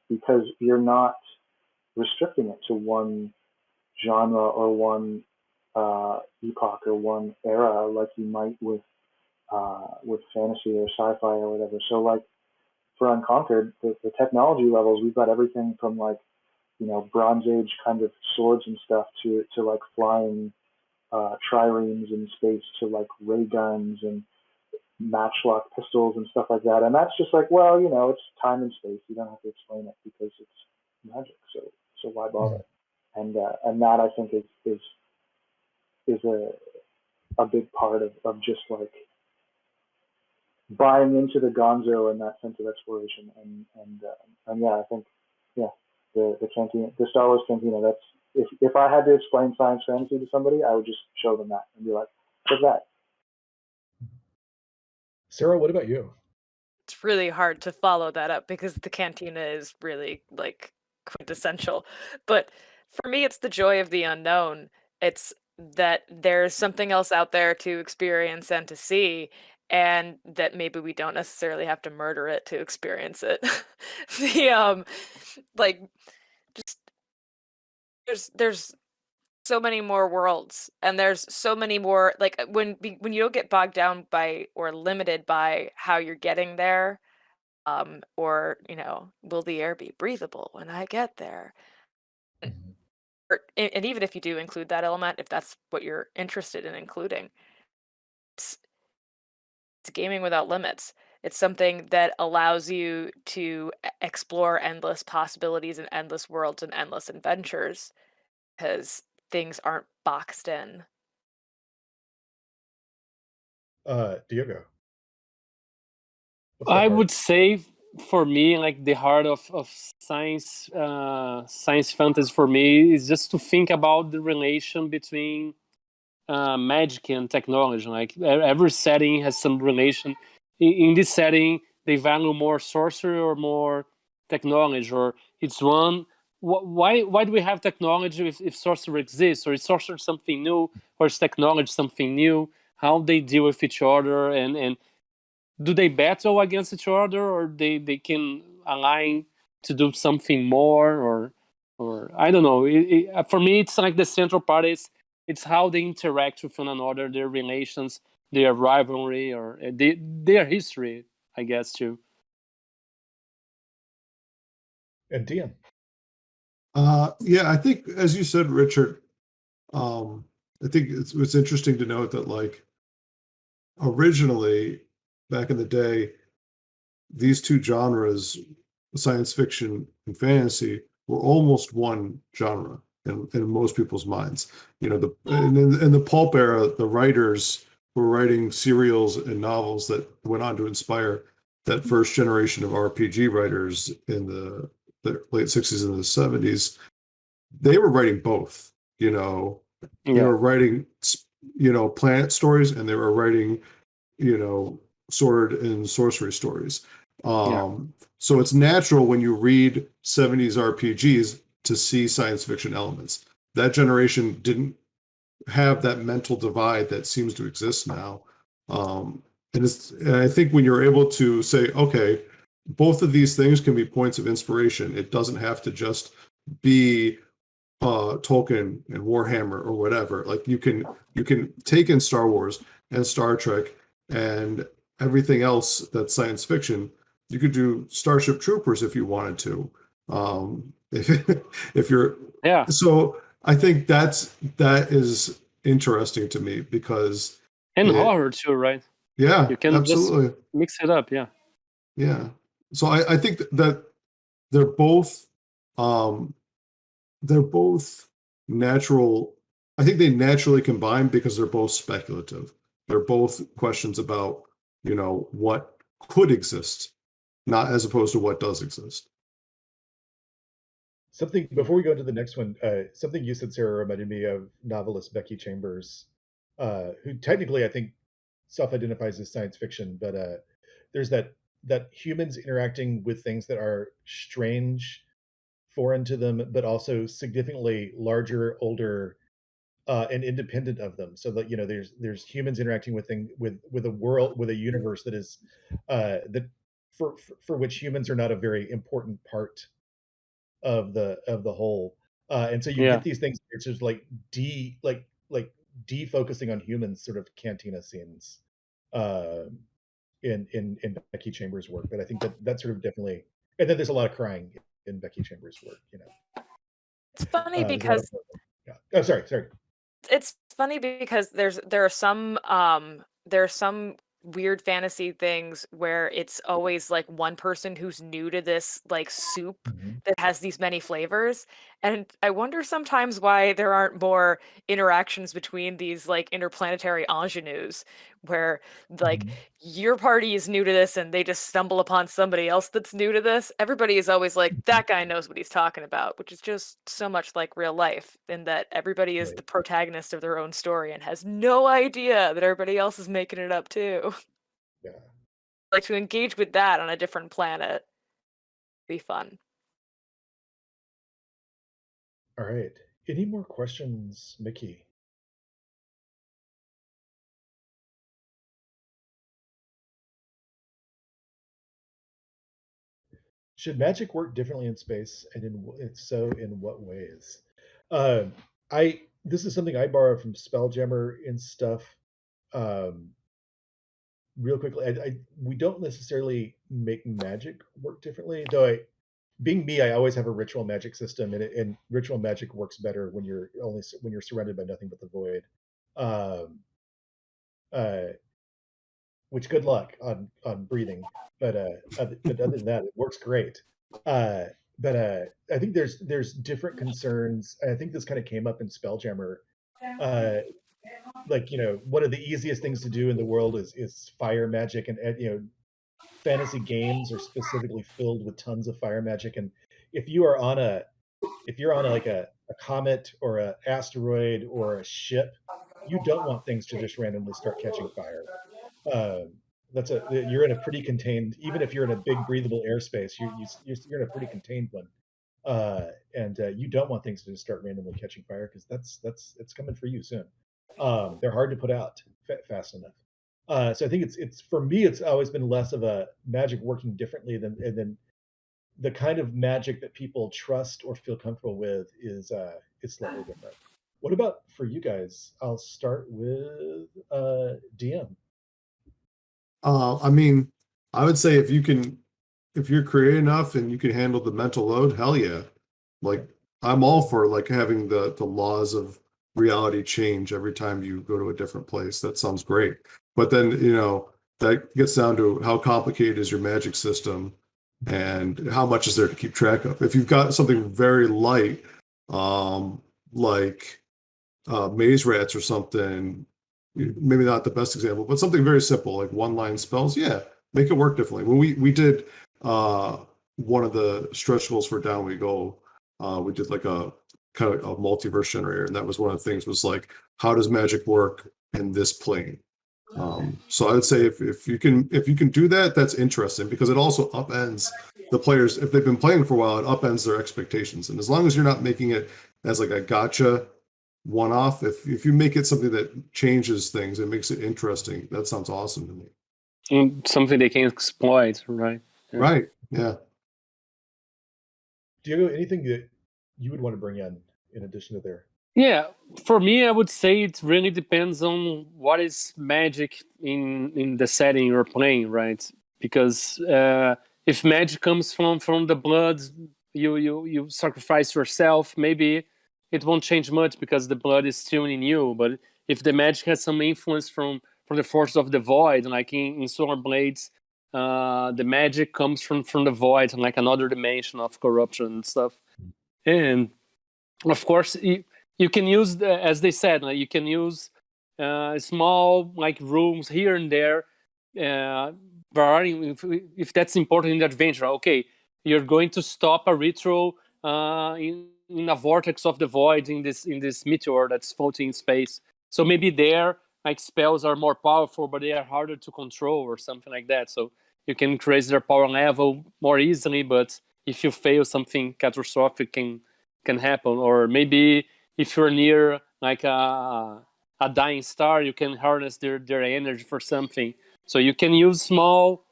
because you're not restricting it to one genre or one epoch or one era like you might with fantasy or sci-fi or whatever. So like for Unconquered, the technology levels, we've got everything from like Bronze Age kind of swords and stuff to like flying triremes in space, to like ray guns and matchlock pistols and stuff like that. And that's just like, well, it's time and space. You don't have to explain it because it's magic. So why bother? And that I think is a big part of just like buying into the Gonzo and that sense of exploration. And yeah, I think the cantina, the Star Wars cantina. That's if I had to explain science fantasy to somebody, I would just show them that and be like, what's that? Sarah, what about you? It's really hard to follow that up because the cantina is really like quintessential. But for me, it's the joy of the unknown. It's that there's something else out there to experience and to see, and that maybe we don't necessarily have to murder it to experience it. The like just there's so many more worlds, and there's so many more, like when you don't get bogged down by or limited by how you're getting there, or will the air be breathable when I get there? And even if you do include that element, if that's what you're interested in including, it's, it's gaming without limits. It's something that allows you to explore endless possibilities and endless worlds and endless adventures, because things aren't boxed in. Diogo. I would say for me, like the heart of science fantasy for me is just to think about the relation between magic and technology. Like every setting has some relation. In this setting, they value more sorcery or more technology, or it's one. Why do we have technology if sorcery exists, or is sorcery something new, or is technology something new? How they deal with each other, and do they battle against each other, or they can align to do something more, or I don't know. For me, it's like the central part is it's how they interact with one another, their relations, their rivalry, or their history, I guess, too. And Dion. Yeah, I think as you said, Richard, I think it's interesting to note that like originally back in the day, these two genres, science fiction and fantasy, were almost one genre in most people's minds. In the pulp era, the writers were writing serials and novels that went on to inspire that first generation of RPG writers in the late 60s and the 70s. They were writing both, They were writing, planet stories, and they were writing, sword and sorcery stories. So it's natural when you read 70s RPGs to see science fiction elements. That generation didn't have that mental divide that seems to exist now. And I think when you're able to say, okay, both of these things can be points of inspiration. It doesn't have to just be Tolkien and Warhammer or whatever. Like you can take in Star Wars and Star Trek and everything else that's science fiction. You could do Starship Troopers if you wanted to. If you're So I think that is interesting to me because horror too, right? Yeah, you can absolutely just mix it up. Yeah. So I think that they're both natural. I think they naturally combine because they're both speculative. They're both questions about, what could exist, not as opposed to what does exist. Something before we go to the next one, something you said, Sarah, reminded me of novelist Becky Chambers, who technically I think self-identifies as science fiction, but there's that humans interacting with things that are strange, foreign to them, but also significantly larger, older, and independent of them. So that there's humans interacting with a world, with a universe that is that for which humans are not a very important part of the whole. And so you Yeah. get these things. It's just like defocusing on humans, sort of cantina scenes, uh, in Becky Chambers' work. But I think that sort of definitely, and then there's a lot of crying in Becky Chambers' work. It's funny There's a lot of because yeah. Oh, sorry. it's funny because there are some weird fantasy things where it's always like one person who's new to this like soup Mhm. that has these many flavors, and I wonder sometimes why there aren't more interactions between these like interplanetary ingenues where like Mhm. your party is new to this and they just stumble upon somebody else that's new to this. Everybody is always like, that guy knows what he's talking about, which is just so much like real life in that everybody is Right. the protagonist of their own story and has no idea that everybody else is making it up too. Yeah. Like to engage with that on a different planet be fun. All right. Any more questions, Mickey? Should magic work differently in space, and if so, in what ways? Um, I This is something I borrow from Spelljammer and stuff. Um, Real quickly, we don't necessarily make magic work differently, though. Being me, I always have a ritual magic system, and ritual magic works better when you're surrounded by nothing but the void. Um, uh, which good luck on breathing, but other than that, it works great. Uh, but I think there's different concerns. I think this kind of came up in Spelljammer. Uh, like one of the easiest things to do in the world is fire magic, and fantasy games are specifically filled with tons of fire magic. And if you are on a if you're on like a comet or a asteroid or a ship, you don't want things to just randomly start catching fire. Um, you're in a pretty contained. Even if you're in a big breathable airspace, you're in a pretty contained one, and you don't want things to just start randomly catching fire, because that's it's coming for you soon. They're hard to put out fast enough. So I think it's for me, it's always been less of a magic working differently than the kind of magic that people trust or feel comfortable with is slightly different. What about for you guys? I'll start with DM. I mean, I would say if you're creative enough and you can handle the mental load, hell yeah. Like I'm all for like having the laws of reality change every time you go to a different place. That sounds great. But then, that gets down to how complicated is your magic system and how much is there to keep track of. If you've got something very light, like maze rats or something, maybe not the best example, but something very simple like one line spells, yeah, make it work differently. When we did one of the stretch goals for Down We Go, we did like a kind of a multiverse generator, and that was one of the things was like, how does magic work in this plane? So I would say if you can do that, that's interesting because it also upends the players. If they've been playing for a while, it upends their expectations. And as long as you're not making it as like a gotcha one-off, if you make it something that changes things, it makes it interesting. That sounds awesome to me. And something they can exploit, right? Yeah. Right. Yeah. Diogo, anything that you would want to bring in addition to there? Yeah, for me, I would say it really depends on what is magic in the setting you're playing, right? Because if magic comes from the blood, you sacrifice yourself. Maybe it won't change much because the blood is still in you. But if the magic has some influence from the forces of the void, like in Solar Blades, the magic comes from the void, like another dimension of corruption and stuff. And of course, you can use, as they said, like, you can use small like rooms here and there, if that's important in the adventure. Okay, you're going to stop a ritual in a vortex of the void in this meteor that's floating in space. So maybe there, like, spells are more powerful, but they are harder to control or something like that. So you can increase their power level more easily, but if you fail, something catastrophic can happen. Or maybe if you're near like a dying star, you can harness their energy for something. So you can use small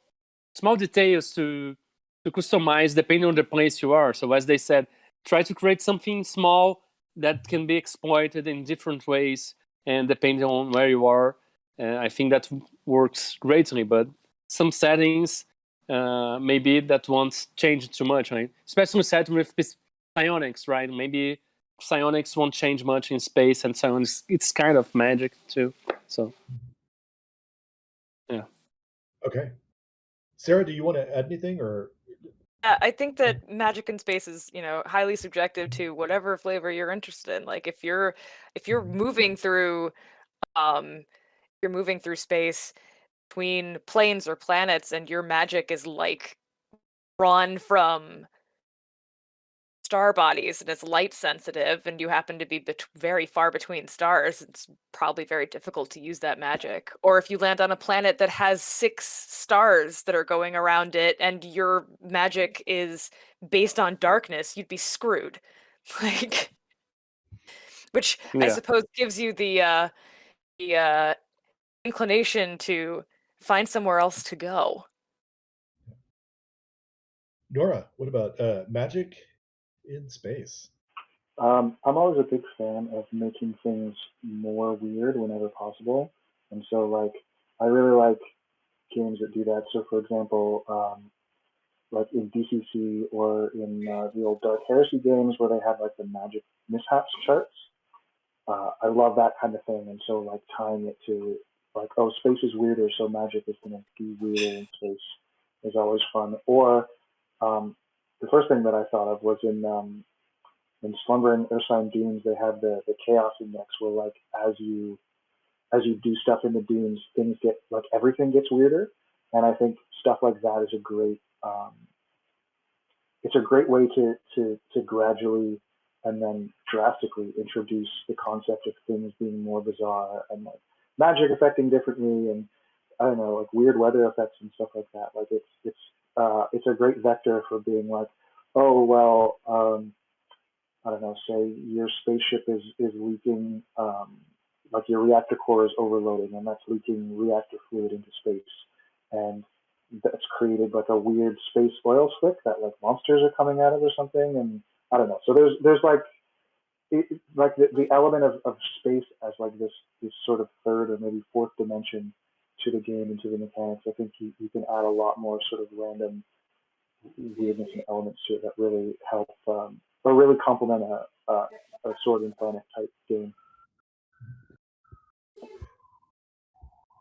details to customize depending on the place you are. So as they said, try to create something small that can be exploited in different ways, and depending on where you are, I think that works greatly. But some settings, maybe that won't change too much, right? Especially set with psionics, right? Maybe psionics won't change much in space, and psionics, it's kind of magic too. So yeah. Okay. Sarah, do you want to add anything, or? I think that magic in space is, highly subjective to whatever flavor you're interested in. Like if you're moving through space between planes or planets, and your magic is like drawn from star bodies and it's light sensitive, and you happen to be very far between stars, it's probably very difficult to use that magic. Or if you land on a planet that has 6 stars that are going around it and your magic is based on darkness, you'd be screwed. Like, which I suppose gives you the inclination to find somewhere else to go. Nora, what about magic in space? I'm always a big fan of making things more weird whenever possible, and so like I really like games that do that. So for example, like in DCC or in the old Dark Heresy games where they had like the magic mishaps charts. I love that kind of thing, and so like tying it to like, oh, space is weirder, so magic is going to be weirder in space is always fun. Or the first thing that I thought of was in Slumbering Ursine Dunes, they have the chaos index where like as you do stuff in the dunes, things get like everything gets weirder, and I think stuff like that is a great it's a great way to gradually and then drastically introduce the concept of things being more bizarre and like magic affecting differently, and I don't know, like weird weather effects and stuff like that. Like it's a great vector for being like, oh well, I don't know, say your spaceship is leaking, like your reactor core is overloading and that's leaking reactor fluid into space, and that's created like a weird space oil slick that like monsters are coming out of or something, and I don't know. So there's like like the element of space as like this sort of third or maybe fourth dimension to the game and to the mechanics. I think you can add a lot more sort of random weirdness and elements to it that really help or really complement a Sword and Planet type game.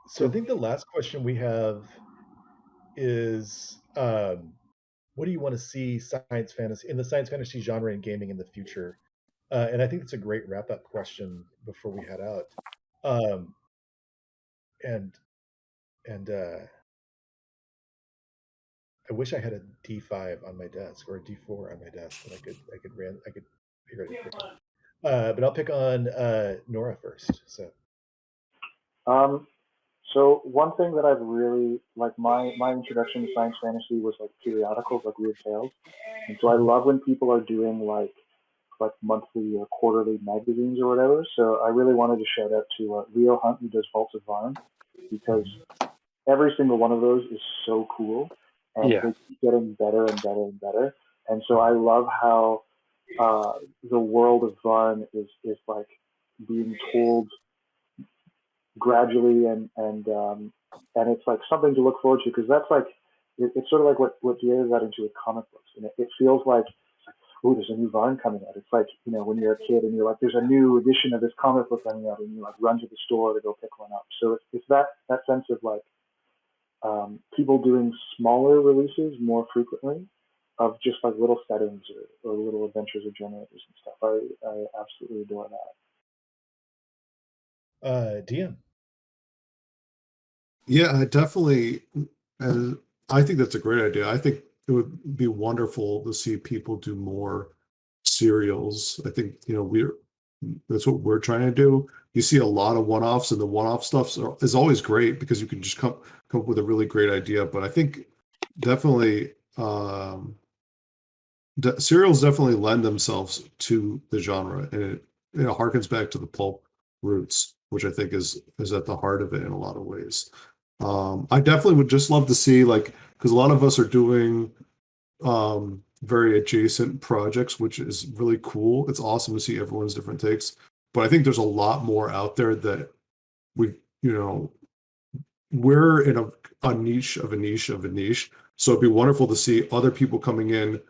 So I think the last question we have is, what do you want to see science fantasy in the science fantasy genre in gaming in the future? And I think it's a great wrap up question before we head out. And I wish I had a D5 on my desk or a D4 on my desk that I could figure it quickly. But I'll pick on Nora first. So one thing that I've really like my introduction to science fantasy was like periodicals, like Weird Tales, and so I love when people are doing like monthly or quarterly magazines or whatever. So I really wanted to shout out to Leo Hunt, who does Vaults of Varn, because every single one of those is so cool, and they keep getting better and better and better. And so I love how the world of Varn is like being told gradually, and it's like something to look forward to, because that's like it's sort of like what Diogo got into with comic books, and it feels like, oh, there's a new Varn coming out. It's like, when you're a kid and you're like, there's a new edition of this comic book coming out, and you like run to the store to go pick one up. So it's that sense of like people doing smaller releases more frequently of just like little settings or little adventures or generators and stuff. I absolutely adore that. DM. Yeah, I definitely. And I think that's a great idea. I think it would be wonderful to see people do more serials. I think, that's what we're trying to do. You see a lot of one-offs, and the one-off stuff is always great because you can just come up with a really great idea. But I think definitely serials definitely lend themselves to the genre, and it harkens back to the pulp roots, which I think is at the heart of it in a lot of ways. I definitely would just love to see, like, because a lot of us are doing very adjacent projects, which is really cool. It's awesome to see everyone's different takes, but I think there's a lot more out there that we, we're in a niche of a niche of a niche. So it'd be wonderful to see other people coming in,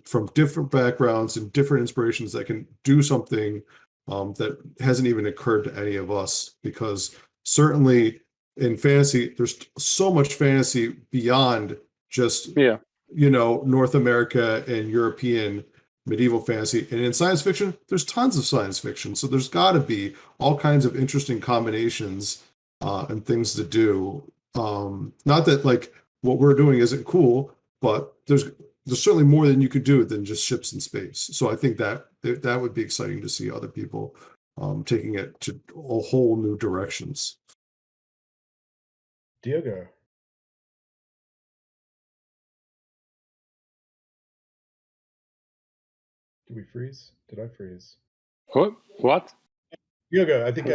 from different backgrounds and different inspirations that can do something that hasn't even occurred to any of us. Because certainly in fantasy, there's so much fantasy beyond just North America and European medieval fantasy. And in science fiction, there's tons of science fiction. So there's got to be all kinds of interesting combinations and things to do. Not that like what we're doing isn't cool, but there's certainly more than you could do than just ships in space. So I think that would be exciting to see other people taking it to a whole new directions. Diogo. Did we freeze? Did I freeze? What? Diogo, I think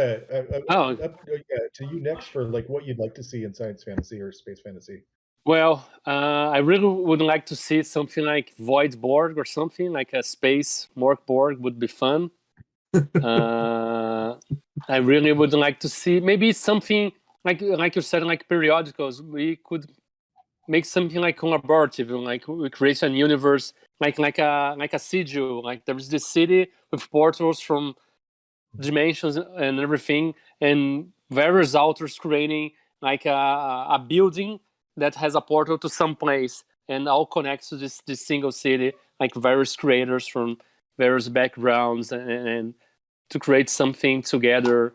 Oh. to you next for like what you'd like to see in science fantasy or space fantasy. Well, I really would like to see something like Void Borg or something like a space Mork Borg would be fun. I really would like to see maybe something like you said, like periodicals. We could make something like collaborative, like we create a universe like a sigil. Like there's this city with portals from dimensions and everything, and various authors creating like a building that has a portal to some place, and all connects to this single city, like various creators from various backgrounds, and to create something together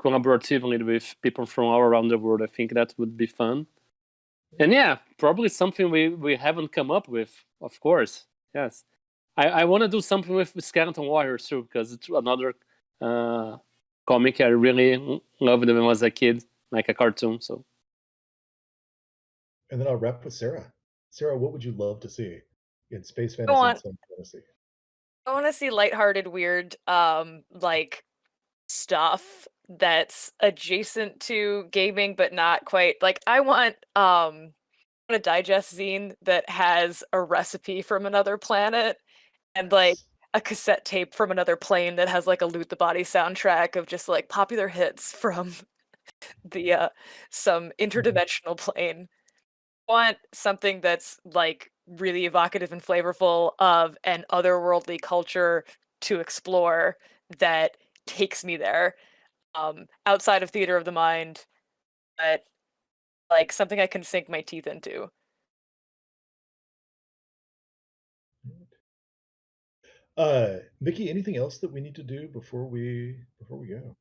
collaboratively with people from all around the world. I think that would be fun. And yeah, probably something we haven't come up with, of course. Yes. I want to do something with Skeleton Warriors too, because it's another comic I really loved when I was a kid, like a cartoon. So. And then I'll wrap with Sarah. Sarah, what would you love to see in space fantasy and science fantasy? I want to see lighthearted, weird, like stuff that's adjacent to gaming, but not quite. Like I want a digest zine that has a recipe from another planet and like a cassette tape from another plane that has like a Loot the Body soundtrack of just like popular hits from the some interdimensional plane. I want something that's like really evocative and flavorful of an otherworldly culture to explore that takes me there. Outside of theater of the mind, but like something I can sink my teeth into. Mickey, anything else that we need to do before we go?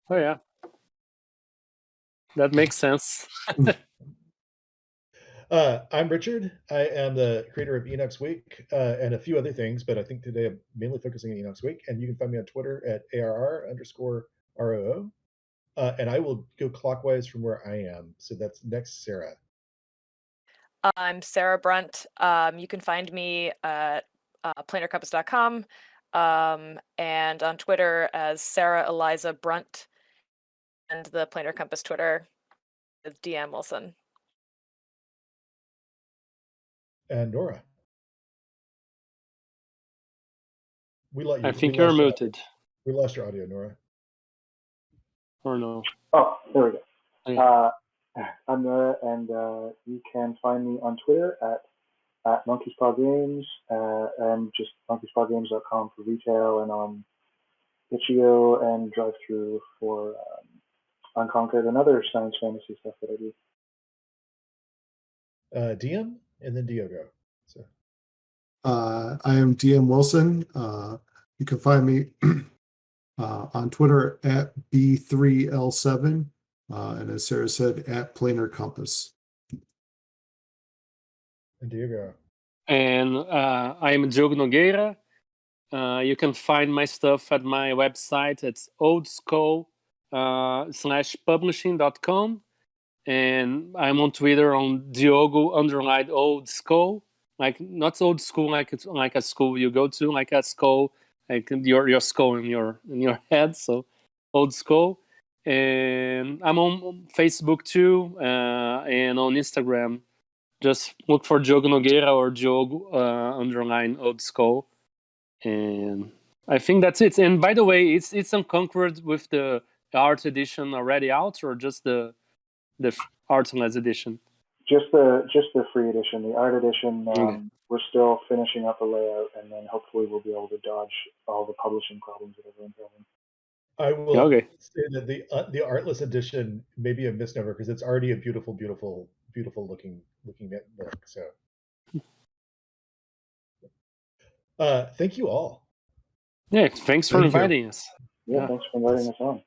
Oh yeah, that makes sense. I'm Richard. I am the creator of Enoch's Week and a few other things, but I think today I'm mainly focusing on Enoch's Week. And you can find me on Twitter at ARR_ROO. And I will go clockwise from where I am. So that's next, Sarah. I'm Sarah Brunt. You can find me at planarcompass.com and on Twitter as Sarah Eliza Brunt, and the Planar Compass Twitter with DM Wilson. And Nora. We let you. I think you're muted. We lost your audio, Nora. Or no? Oh, there we go. Okay. I'm Nora, and you can find me on Twitter at Monkey's Paw Games and just monkeyspawgames.com for retail, and on itch.io and drive through for Unconquered and other science fantasy stuff that I do. DM and then Diogo. So I am DM Wilson. You can find me on Twitter at B3L7, and as Sarah said, at Planar Compass. and Diogo. And I am Diogo Nogueira. You can find my stuff at my website. It's oldskull/publishing.com. And I'm on Twitter on Diogo_oldskull. Like not old school, like it's like a school you go to, like a skull, like your skull in your head. So old skull. And I'm on Facebook too, and on Instagram. Just look for Diogo Nogueira or Diogo_oldskull. And I think that's it. And by the way, it's Unconquered with the art edition already out, or just the Artless edition? Just the free edition. The art edition, Okay. we're still finishing up the layout, and then hopefully we'll be able to dodge all the publishing problems that everyone's having. I will Okay. say that the Artless edition may be a misnomer because it's already a beautiful looking book. So, thank you all. Yeah, thanks for Thank you. inviting us. Yeah, thanks for inviting us on.